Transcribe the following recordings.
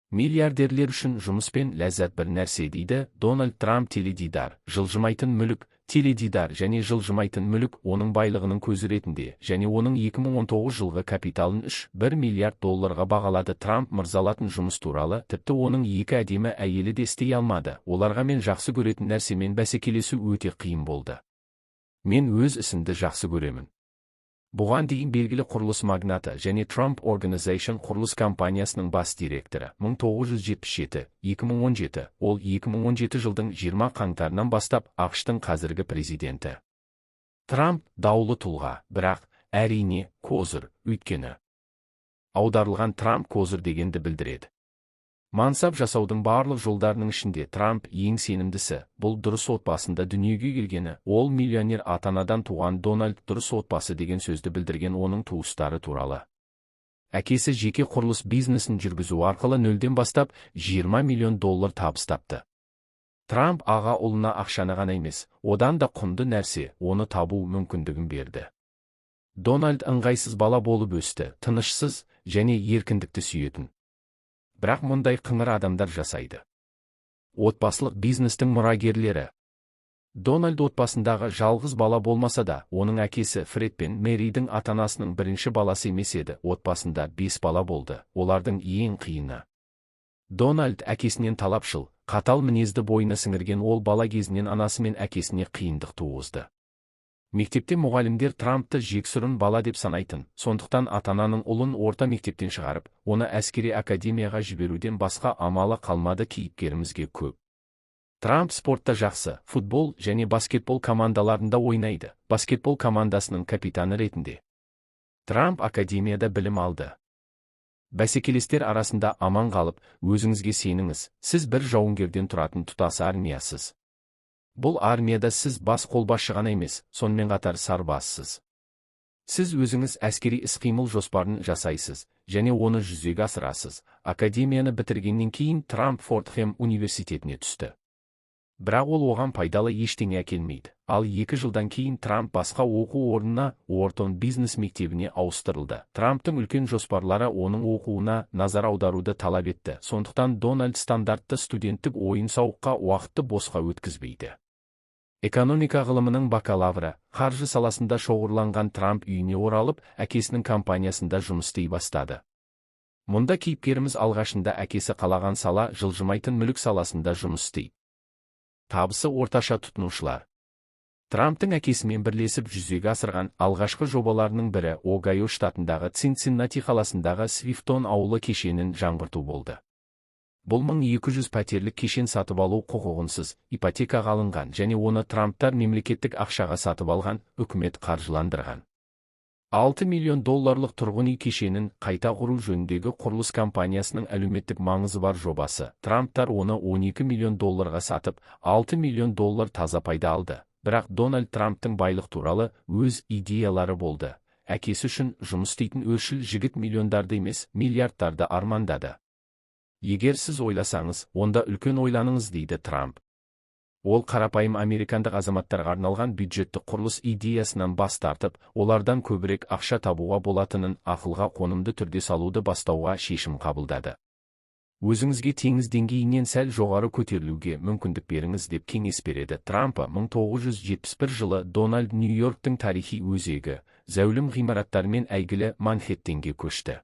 Миллиардерлер үшін жұмыс пен ләззат бір нәрсе дейді Дональд Трамп. Теледидар, жылжымайтын мүлік, теледидар және жылжымайтын мүлік оның байлығының көзі ретінде және оның 2019 жылғы капиталын $1 миллиард бағалады. Трамп мырзалатын жұмыс туралы, тіпті оның екі әдемі әйелі де істей алмады. Оларға мен жақсы көретін нәрсемен бәсекелесу өте қиын болды. Мен өз ісімді жақсы көремін. Бұған дейін белгілі құрылыс магнаты және Trump Organization құрылыс компаниясының бас директоры 1977-2017, ол 2017 жылдың 20 қаңтарынан бастап ақш-тың қазіргі президенті. Трамп даулы тұлға, бірақ әрине козыр, өйткені аударылған Трамп козыр дегенді білдіреді. Мансап жасаудың барлық жолдарының ішінде Трамп ең сенімдісі. Бұл дұрыс отбасында дүниеге келгені, ол миллионер ата-анадан туған. Дональд дұрыс отбасы деген сөзді білдірген оның туыстары туралы. Әкесі жеке құрылыс бизнесін жүргізу арқылы нөлден бастап $20 миллион табыс тапты. Трамп аға ұлына ақшаны ғана емес, одан да құнды нәрсе, оны табу мүмкіндігін берді. Дональд ыңғайсыз бала болып өсті, тынышсыз және еркіндікті сүйетін. Бірақ мұндай қыңыр адамдар жасайды. Отбасылық бизнестің мұрагерлері. Дональд отбасындағы жалғыз бала болмаса да, оның әкесі Фред пен Мэридің ата-анасының бірінші баласы емес еді. Отбасында 5 бала болды, олардың ең қиыны. Дональд әкесінен талапшыл, қатал мінезді бойына сіңірген. Ол бала кезінен анасы мен әкесіне қиындық туғызды. Мектепте мұғалімдер Трампты жексұрын бала деп санайтын, сондықтан ата-ананың ұлын орта мектептен шығарып, оны әскери академияға жіберуден басқа амалы қалмады. Кейіпкерімізге көп. Трамп спортта жақсы, футбол және баскетбол командаларында ойнайды, баскетбол командасының капитаны ретінде. Трамп академияда білім алды. Бәсекелестер арасында аман қалып, өзіңізге сеніңіз, сіз бір жауынгерден тұратын тұтас армиясыз. Бұл армияда сіз бас қолбасшы ғана емес, сонымен қатар сарбазсыз. Сіз өзіңіз әскери іс-қимыл жоспарын жасайсыз, және оны жүзеге асырасыз. Академияны бітіргеннен кейін Трамп Фордхэм университетіне түсті. Бірақ ол оған пайдалы ештеңе әкелмейді. Ал 2 жылдан кейін Трамп басқа оқу орнына, Уортон бизнес мектебіне ауыстырылды. Трамптың үлкен жоспарлары оның оқуына назар аударуды талап етті. Сондықтан Дональд стандартты студенттік ойын-сауыққа уақытты босқа өткізбейді. Экономика ғылымының бакалавры, қаржы саласында шоғырланған Трамп үйіне оралып, әкесінің компаниясында жұмыс істей бастады. Мұнда кейіпкеріміз алғашында әкесі қалаған сала жылжымайтын мүлік саласында жұмыс істейді. Табысы орташа тұтынушылар. Трамптың әкесімен бірлесіп жүзеге асырған алғашқы жобаларының бірі Огайо штатындағы Цинциннати қаласындағы Свифтон ауылы кешенін жаңғырту болды. Бұл 1200 пәтерлік кешен сатып алу құқығынсыз, ипотекаға алынған және оны Трамптар мемлекеттік ақшаға сатып алған, үкімет қаржыландырған. $6 миллион тұрғын үй кешенін қайта құру жөніндегі құрылыс компаниясының әлеуметтік маңызы бар жобасы. Трамптар оны $12 миллион сатып, $6 миллион таза пайда алды. Бірақ Дональд Трамптың байлық туралы өз идеялары болды. Әкесі үшін жұмыс істейтін өршіл жігіт миллиондарды емес, миллиардтарды армандады. Егер сіз ойласаңыз, онда үлкен ойланыңыз, дейді Трамп. Ол қарапайым американдық азаматтарға арналған бюджетті құрылыс идеясынан бас тартып, олардан көбірек ақша табуға болатынын ақылға қонымды түрде салуды бастауға шешім қабылдады. Өзіңізге теңіз деңгейінен сәл жоғары көтерілуге мүмкіндік беріңіз деп кеңес береді. Трамп 1971 жылы Дональд Нью-Йорктың тарихи өзегі, зәулім ғимараттарымен әйгілі Манхэттенге көшті.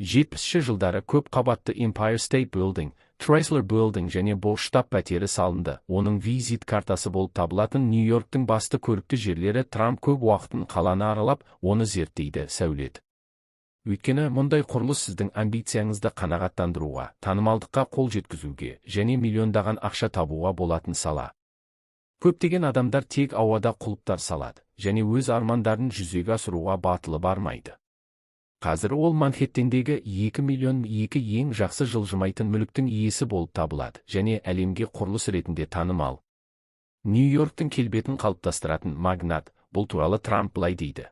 70-ші жылдары көп қабатты Empire State Building, Chrysler Building және Бол штаб пәтері салынды. Оның визит картасы болып табылатын Нью-Йорктың басты көрікті жерлері. Трамп көп уақытын қаланы аралап, оны зерттейді, сәулет. Өйткені мұндай құрылыс сіздің амбицияңызды қанағаттандыруға, танымалдыққа қол жеткізуге және миллиондаған ақша табуға болатын сала. Көптеген адамдар тек ауада құлыптар салады, және өз армандарын жүзеге асыруға батылы бармайды. Қазір ол Манхэттендегі 2 миллион ең жақсы жылжымайтын мүліктің иесі болып табылады, және әлемге құрылыс ретінде танымал. Нью-Йорктың келбетін қалыптастыратын магнат, бұл туралы Трамп былай дейді.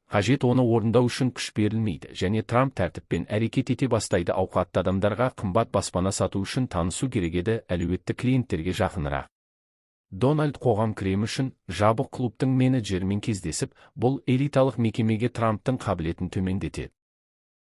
Қажет оны орындау үшін күш берілмейді, және Трамп тәртіппен әрекет ете бастайды. Ауқатты адамдарға қымбат баспана сату үшін танысу керек еді, әлеуетті клиенттерге жақынырақ. Дональд қоғам крем үшін жабық клубтың менеджерімен кездесіп, бұл элиталық мекемеге Трамптың қабілетін төмендетеді.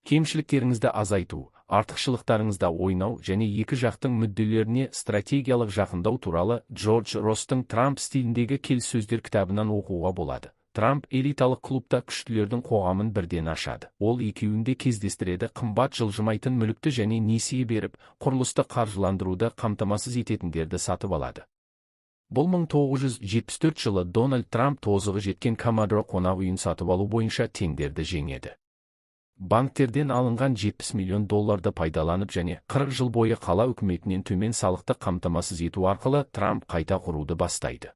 Кемшіліктеріңізді азайту, артықшылықтарыңызда ойнау және екі жақтың мүдделеріне стратегиялық жақындау туралы Джордж Росстың Трамп стиліндегі келіссөздер кітабынан оқуға болады. Трамп элиталық клубта күштілердің қоғамын бірден ашады. Ол екеуінде кездестіреді, қымбат жылжымайтын мүлікті және несие беріп, құрылысты қаржыландыруды қамтамасыз ететіндерді сатып алады. Бұл 1974 жылы Дональд Трамп тозығы жеткен Commodore қонақ үйін сатып алу бойынша тендерді жеңеді. Банктерден алынған $70 миллион пайдаланып және 40 жыл бойы қала үкіметінен төмен салықты қамтамасыз ету арқылы Трамп қайта құруды бастайды.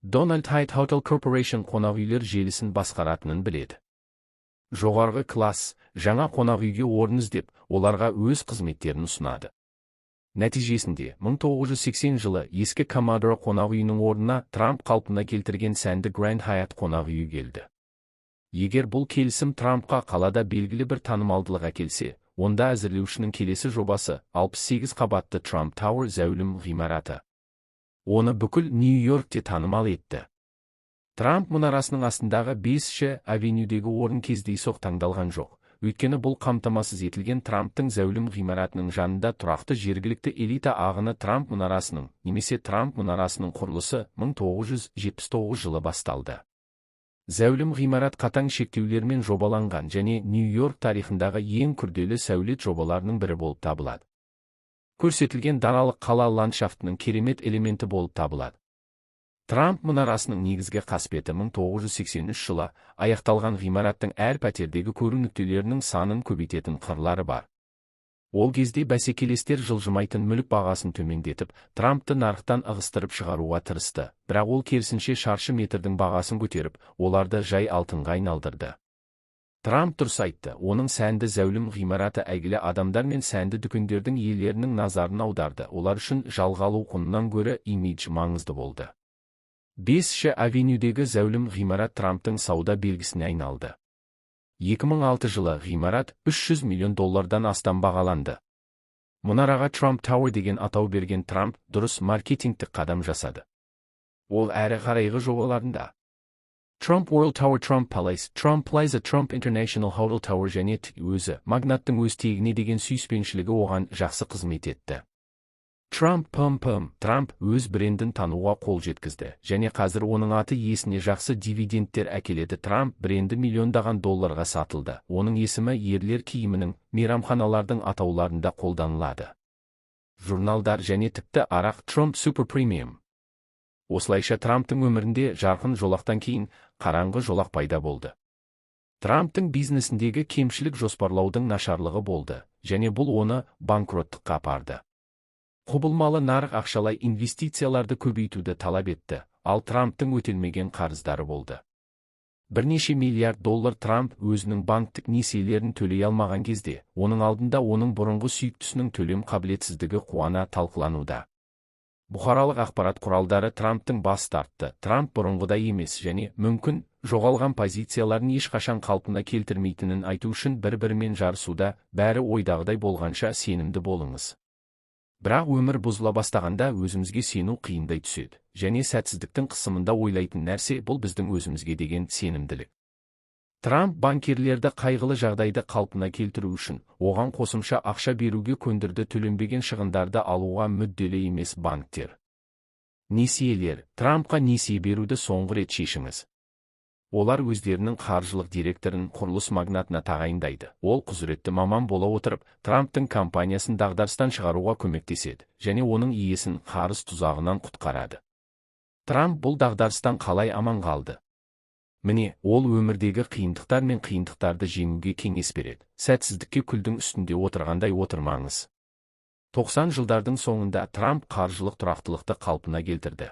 Donald Hyatt Hotel Corporation қонақ үйлер желісін басқаратынын біледі. Жоғарғы класс, жаңа қонақ үйге орын іздеп, оларға өз қызметтерін ұсынады. Нәтижесінде, 1980 жылы ескі Commodore қонақ үйінің орнына Трамп қалпына келтірген сәнді Grand Hyatt қонақ үйі келді. Егер бұл келісім Трампқа қалада белгілі бір танымалдылық әкелсе, онда әзірлеушінің келесі жобасы 68 қабатты Trump Tower зәулім ғимараты. Оны бүкіл Нью-Йоркте танымал етті. Трамп мұнарасының астындағы 5-ші авенюдегі орын кездейсоқ таңдалған жоқ. Өйткені бұл қамтамасыз етілген Трамптың зәулім ғимаратының жанында тұрақты жергілікті элита ағыны Трамп мұнарасының, немесе Трамп мұнарасының құрылысы 1979 жылы басталды. Зәулім ғимарат қатаң шектеулермен жобаланған және Нью-Йорк тарихындағы ең күрделі сәулет жобаларының бірі болып табылады. Көрсетілген даралық қала ландшафтының керемет элементі болып табылады. Трамп мұнарасының негізгі қасбеті 1983 жылы аяқталған ғимараттың әр пәтердегі көру нүктелерінің санын көбейтетін қырлары бар. Ол кезде бәсекелестер жылжымайтын мүлік бағасын төмендетіп, Трампты нарықтан ығыстырып шығаруға тырысты, бірақ ол керісінше шаршы метрдің бағасын көтеріп, оларды жай алтынға айналдырды. Трамп дұрыс айтты, оның сәнді зәулім ғимараты әйгілі адамдар мен сәнді дүкендердің иелерінің назарын аударды, олар үшін жалға алу құнынан гөрі имидж маңызды болды. 5-ші авенюдегі зәулім ғимарат Трамптың сауда белгісіне айналды. 2006 жылы ғимарат $300 миллион астам бағаланды. Мұнараға Trump Tower деген атау берген Трамп дұрыс маркетингтік қадам жасады. Ол әрі қарайғы жобаларында Trump World Tower, Trump Palace, Trump Plaza, Trump International Hotel Tower және өзі магнаттың өз тегіне деген сүйіспеншілігі оған жақсы қызмет етті. Трамп өз брендін тануға қол жеткізді, және қазір оның аты есіне жақсы дивидендтер әкеледі. Трамп бренді миллиондаған долларға сатылды. Оның есімі ерлер киімінің, мейрамханалардың атауларында қолданылады. Журналдар және тіпті арақ Trump Super Premium. Осылайша Трамптың өмірінде жарқын жолақтан кейін қараңғы жолақ пайда болды. Трамптың бизнесіндегі кемшілік жоспарлаудың нашарлығы болды, және бұл оны банкроттыққа апарды. Құбылмалы нарық ақшалай инвестицияларды көбейтуді талап етті, ал Трамптың өтелмеген қарыздары болды. Бірнеше миллиард доллар Трамп өзінің банктік несиелерін төлей алмаған кезде, оның алдында оның бұрынғы сүйіктісінің төлем қабілетсіздігі қуана талқылануда. Бұқаралық ақпарат құралдары Трамптың бас тартты. Трамп бұрынғыдай емес және мүмкін жоғалған позицияларын ешқашан қалпына келтірмейтінін айту үшін бір-бірімен жарысуда, бәрі ойдағыдай болғанша сенімді болыңыз. Бірақ өмір бұзыла бастағанда өзімізге сену қиындай түседі, және сәтсіздіктің қысымында ойлайтын нәрсе бұл біздің өзімізге деген сенімділік. Трамп банкирлерді қайғылы жағдайды қалпына келтіру үшін, оған қосымша ақша беруге көндірді. Төленбеген шығындарды алуға мүдделі емес банктер. Несиелер. Трампқа несие беруді соңғы рет шешіңіз. Олар өздерінің қаржылық директорын құрылыс магнатына тағайындайды. Ол құзыретті маман бола отырып, Трамптың компаниясын дағдарыстан шығаруға көмектеседі, және оның иесін қарыз тұзағынан құтқарады. Трамп бұл дағдарыстан қалай аман қалды? Міне, ол өмірдегі қиындықтар мен қиындықтарды жеңуге кеңес береді. Сәтсіздікке күлдің үстінде отырғандай отырмаңыз. 90 жылдардың соңында Трамп қаржылық тұрақтылықты қалпына келтірді.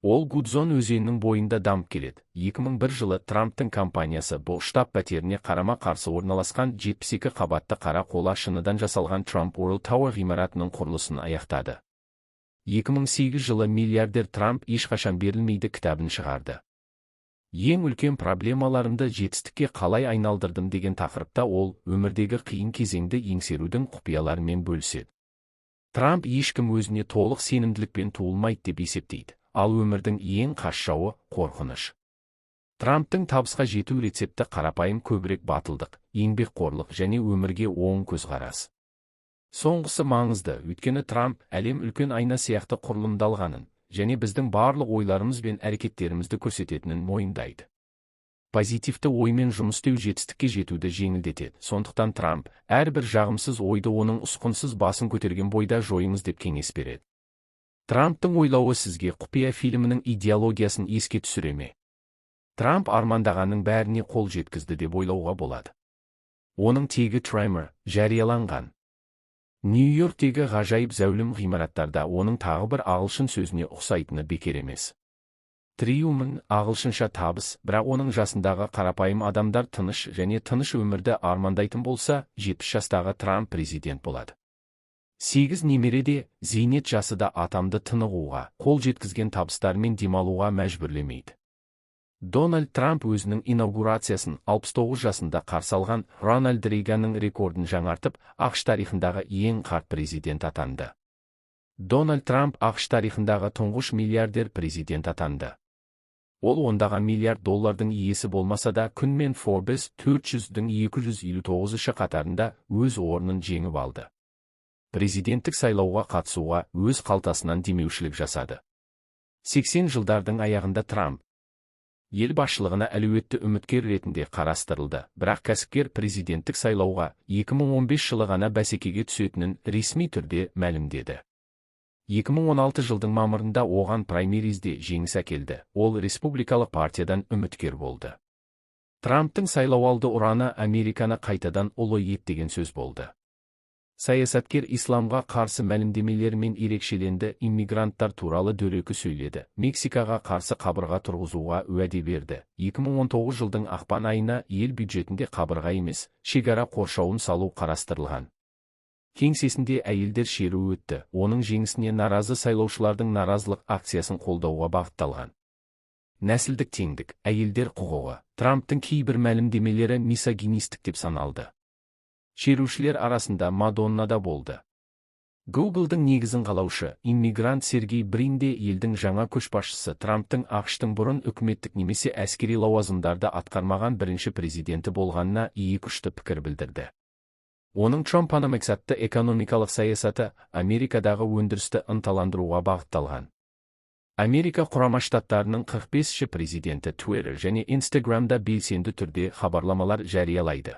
Ол Гудзон өзенінің бойында дамып келеді. 2001 жылы Трамптың компаниясы бұл штаб пәтеріне қарама-қарсы орналасқан 72 қабатты қара қола шыныдан жасалған Trump World Tower ғимаратының құрылысын аяқтады. 2008 жылы миллиардер Трамп ешқашан берілмейді кітабын шығарды. Ең үлкен проблемаларымды жетістікке қалай айналдырдым деген тақырыпта ол өмірдегі қиын кезеңді еңсерудің құпияларымен бөліседі. Трамп ешкім өзіне толық сенімділікпен туылмайды деп есептейді. Ал өмірдің ең қас жауы қорқыныш. Трамптың табысқа жету рецепті қарапайым, көбірек батылдық, еңбекқорлық және өмірге оң көзқарас. Соңғысы маңызды, өйткені Трамп әлем үлкен айна сияқты құрылымдалғанын, және біздің барлық ойларымыз бен әрекеттерімізді көрсететінін мойындайды. Позитивті оймен жұмыс істеу жетістікке жетуді жеңілдетеді. Сондықтан Трамп әрбір жағымсыз ойды оның ұсқынсыз басын көтерген бойда жойыңыз деп кеңес береді. Трамптың ойлауы сізге құпия фильмінің идеологиясын еске түсіре ме? Трамп армандағанның бәріне қол жеткізді деп ойлауға болады. Оның тегі Трамер жарияланған. Нью-Йорктегі ғажайып зәулім ғимараттарда оның тағы бір ағылшын сөзіне ұқсайтыны бекер емес. Триумын ағылшынша табыс, бірақ оның жасындағы қарапайым адамдар тыныш және тыныш өмірді армандайтын болса, 70 жастағы Трамп президент болады. 8 немереде зейнет жасы да атамды тынығуға, қол жеткізген табыстарымен демалуға мәжбүрлемейді. Дональд Трамп өзінің инаугурациясын 69 жасында қарсы алған Рональд Рейганның рекордын жаңартып, ақш тарихындағы ең қарт президент атанды. Дональд Трамп ақш тарихындағы тұңғыш миллиардер президент атанды. Ол $10 миллиард иесі болмаса да, күн мен Forbes 400-дің 259-шы қатарында өз орнын жеңіп алды. Президенттік сайлауға қатысуға өз қалтасынан демеушілік жасады. 80 жылдардың аяғында Трамп ел басшылығына әлеуетті үміткер ретінде қарастырылды, бірақ кәсіпкер президенттік сайлауға 2015 жылы ғана бәсекеге түсетінін ресми түрде мәлімдеді. 2016 жылдың мамырында оған праймеризде жеңіс әкелді, ол республикалық партиядан үміткер болды. Трамптың сайлауалды ұраны Американы қайтадан ұлы ет деген сөз болды. Саясаткер исламға қарсы мәлімдемелерімен ерекшеленді, иммигранттар туралы дөрекі сөйледі, Мексикаға қарсы қабырға тұрғызуға уәде берді. 2019 жылдың ақпан айына ел бюджетінде қабырға емес, шекара қоршауын салу қарастырылған. Кеңсесінде әйелдер шеруі өтті, оның жеңісіне наразы сайлаушылардың наразылық акциясын қолдауға бағытталған. Нәсілдік теңдік, әйелдер құқығы, Трамптың кейбір мәлімдемелері мисогинистік деп саналды. Шерушілер арасында Мадонна да болды. Google'дың негізін қалаушы, иммигрант Сергей Брин де елдің жаңа көшбасшысы Трамптың ақш-тың бұрын үкіметтік немесе әскери лауазымдарды атқармаған бірінші президенті болғанына екі-үшті пікір білдірді. Оның Trump-ономикс атты экономикалық саясаты Америкадағы өндірісті ынталандыруға бағытталған. Америка құрама штаттарының 45-ші президенті Twitter және Instagram'да белсенді түрде хабарламалар жариялайды.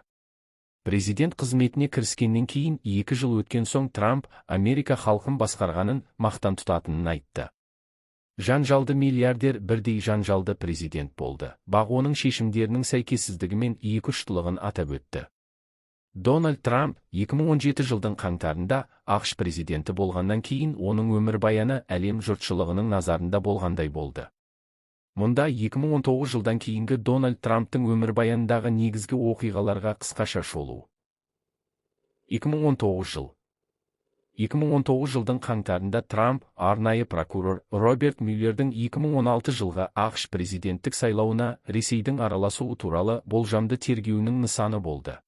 Президент қызметіне кіріскеннен кейін 2 жыл өткен соң Трамп Америка халқын басқарғанын мақтан тұтатынын айтты. Жанжалды миллиардер бірдей жанжалды президент болды, бірақ оның шешімдерінің сәйкессіздігі мен екіұштылығын атап өтті. Дональд Трамп 2017 жылдың қаңтарында ақш президенті болғаннан кейін оның өмірбаяны әлем жұртшылығының назарында болғандай болды. Мұнда 2019 жылдан кейінгі Дональд Трамптың өмірбаяндағы негізгі оқиғаларға қысқаша шолу. 2019 жылдың қаңтарында Трамп арнайы прокурор Роберт Мюллердің 2016 жылғы ақш президенттік сайлауына Ресейдің араласуы туралы болжамды тергеуінің нысаны болды.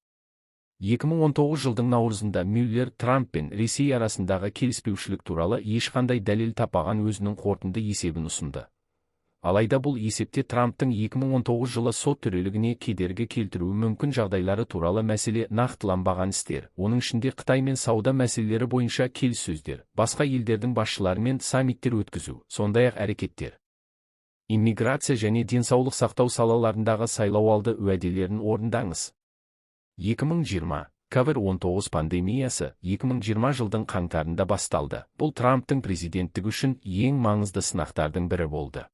2019 жылдың наурызында Мюллер Трамп пен Ресей арасындағы келіспеушілік туралы ешқандай дәлел таппаған өзінің қорытынды есебін ұсынды. Алайда бұл есепте Трамптың 2019 жылы сот төрелігіне кедергі келтіруі мүмкін жағдайлары туралы мәселе нақтыланбаған істер, оның ішінде Қытай мен сауда мәселелері бойынша келіссөздер, басқа елдердің басшыларымен саммиттер өткізу, сондай-ақ әрекеттер. Иммиграция және денсаулық сақтау салаларындағы сайлауалды уәделерін орындаңыз. 2020 COVID-19 пандемиясы 2020 жылдың қаңтарында басталды. Бұл Трамптың президенттігі үшін ең маңызды сынақтардың бірі болды.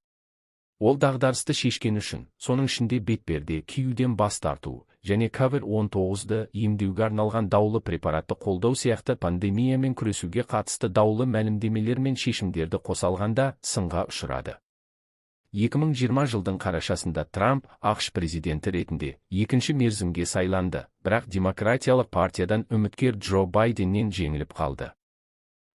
Ол дағдарысты шешкен үшін, соның ішінде бетперде киюден бас тарту және COVID-19-ды емдеуге арналған даулы препаратты қолдау сияқты пандемиямен күресуге қатысты даулы мәлімдемелер мен шешімдерді қоса алғанда сынға ұшырады. 2020 жылдың қарашасында Трамп ақш президенті ретінде екінші мерзімге сайланды, бірақ демократиялық партиядан үміткер Джо Байденнен жеңіліп қалды.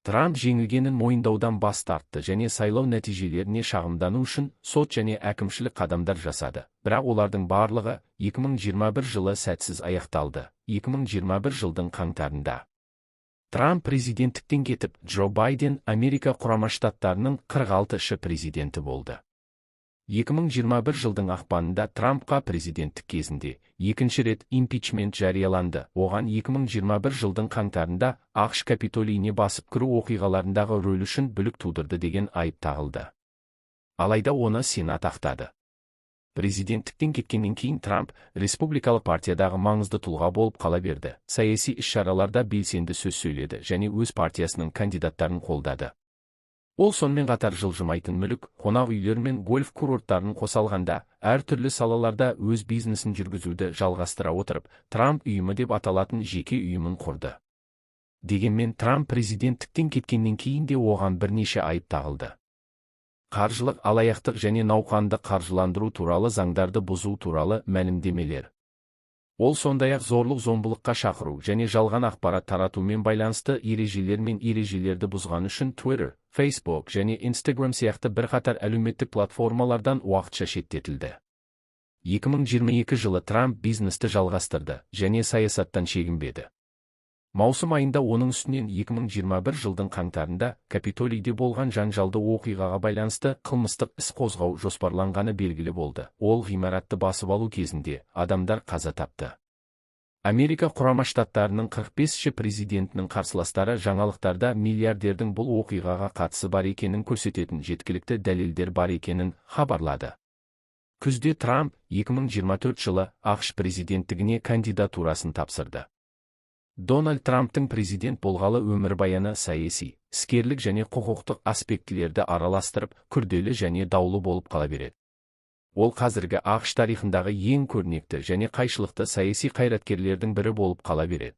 Трамп жеңілгенін мойындаудан бас тартты және сайлау нәтижелеріне шағымдану үшін сот және әкімшілік қадамдар жасады, бірақ олардың барлығы 2021 жылы сәтсіз аяқталды. 2021 жылдың қаңтарында Трамп президенттіктен кетіп, Джо Байден Америка құрама штаттарының 46-шы президенті болды. 2021 жылдың ақпанында Трампқа президенттік кезінде екінші рет импичмент жарияланды. Оған 2021 жылдың қаңтарында ақш Капитолийіне басып кіру оқиғаларындағы рөлі үшін бүлік тудырды деген айып тағылды. Алайда оны Сенат ақтады. Президенттіктен кеткеннен кейін Трамп республикалық партиядағы маңызды тұлға болып қала берді. Саяси іс-шараларда белсенді сөз сөйледі және өз партиясының кандидаттарын қолдады. Ол сонымен қатар жылжымайтын мүлік, қонақ үйлер мен гольф курорттарын қоса алғанда, әртүрлі салаларда өз бизнесін жүргізуді жалғастыра отырып, Трамп ұйымы деп аталатын жеке ұйымын құрды. Дегенмен Трамп президенттіктен кеткеннен кейін де оған бірнеше айып тағылды. Қаржылық алаяқтық және науқанды қаржыландыру туралы заңдарды бұзу туралы мәлімдемелер. Ол сондай-ақ зорлық-зомбылыққа шақыру және жалған ақпарат таратумен байланысты ережелер мен ережелерді бұзған үшін Twitter, Facebook және Instagram сияқты бірқатар әлеуметтік платформалардан уақытша шеттетілді. 2022 жылы Трамп бизнесті жалғастырды және саясаттан шегінбеді. Маусым айында оның үстінен 2021 жылдың қаңтарында Капитолийде болған жанжалды оқиғаға байланысты қылмыстық іс қозғау жоспарланғаны белгілі болды. Ол ғимаратты басып алу кезінде адамдар қаза тапты. Америка құрама штаттарының 45-ші президентінің қарсыластары жаңалықтарда миллиардердің бұл оқиғаға қатысы бар екенін көрсететін жеткілікті дәлелдер бар екенін хабарлады. Күзде Трамп 2024 жылы ақш президенттігіне кандидатурасын тапсырды. Дональд Трамптың президент болғалы өмірбаяны саяси, іскерлік және құқықтық аспектілерді араластырып, күрделі және даулы болып қала береді. Ол қазіргі ақш тарихындағы ең көрнекті және қайшылықты саяси қайраткерлердің бірі болып қала береді.